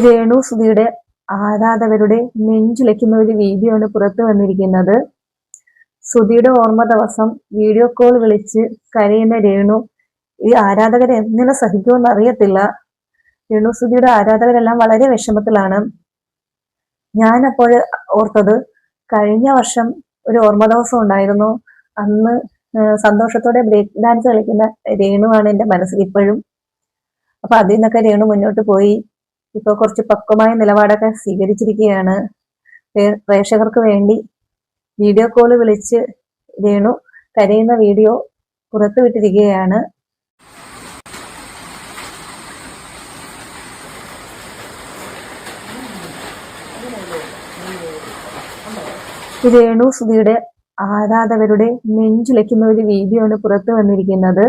രേണു സുധിയുടെ ആരാധകരുടെ നെഞ്ചുലയ്ക്കുന്ന ഒരു വീഡിയോ ആണ് പുറത്തു വന്നിരിക്കുന്നത്. സുധിയുടെ ഓർമ്മ ദിവസം വീഡിയോ കോൾ വിളിച്ച് കരയുന്ന രേണു. ഈ ആരാധകരെ എങ്ങനെ സഹിക്കുമെന്ന് അറിയത്തില്ല. രേണു സുധിയുടെ ആരാധകരെല്ലാം വളരെ വിഷമത്തിലാണ്. ഞാൻ അപ്പോൾ ഓർത്തത്, കഴിഞ്ഞ വർഷം ഒരു ഓർമ്മ ദിവസം ഉണ്ടായിരുന്നു. അന്ന് സന്തോഷത്തോടെ ബ്രേക്ക് ഡാൻസ് കളിക്കുന്ന രേണുവാണ് എൻ്റെ മനസ്സിൽ ഇപ്പോഴും. അപ്പൊ അതിൽ നിന്നൊക്കെ രേണു മുന്നോട്ട് പോയി. ഇപ്പൊ കുറച്ച് പക്വമായ നിലപാടൊക്കെ സ്വീകരിച്ചിരിക്കുകയാണ്. പ്രേക്ഷകർക്ക് വേണ്ടി വീഡിയോ കോള് വിളിച്ച് രേണു കരയുന്ന വീഡിയോ പുറത്തുവിട്ടിരിക്കുകയാണ്. രേണു സുധിയുടെ ആരാധകരുടെ നെഞ്ചുലയ്ക്കുന്ന ഒരു വീഡിയോ ആണ് പുറത്തു വന്നിരിക്കുന്നത്.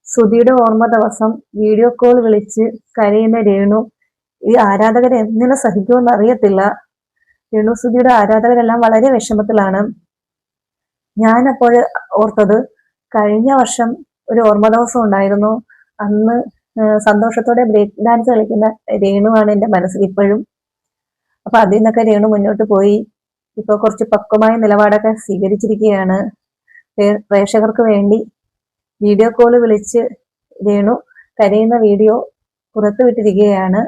സുധിയുടെ ഓർമ്മ ദിവസം വീഡിയോ കോൾ വിളിച്ച് കരയുന്ന രേണു. ഈ ആരാധകരെ എങ്ങനെ സഹിക്കുമെന്ന് അറിയത്തില്ല. രേണു സുധിയുടെ ആരാധകരെല്ലാം വളരെ വിഷമത്തിലാണ്. ഞാൻ അപ്പോൾ ഓർത്തത്, കഴിഞ്ഞ വർഷം ഒരു ഓർമ്മ ദിവസം ഉണ്ടായിരുന്നു. അന്ന് സന്തോഷത്തോടെ ബ്രേക്ക് ഡാൻസ് കളിക്കുന്ന രേണുവാണ് എൻ്റെ മനസ്സിൽ ഇപ്പോഴും. അപ്പൊ അതിൽ നിന്നൊക്കെ രേണു മുന്നോട്ട് പോയി. ഇപ്പൊ കുറച്ച് പക്വമായ നിലപാടൊക്കെ സ്വീകരിച്ചിരിക്കുകയാണ്. പ്രേക്ഷകർക്ക് വേണ്ടി വീഡിയോ കോള് വിളിച്ച് രേണു കരയുന്ന വീഡിയോ പുറത്തുവിട്ടിരിക്കുകയാണ്.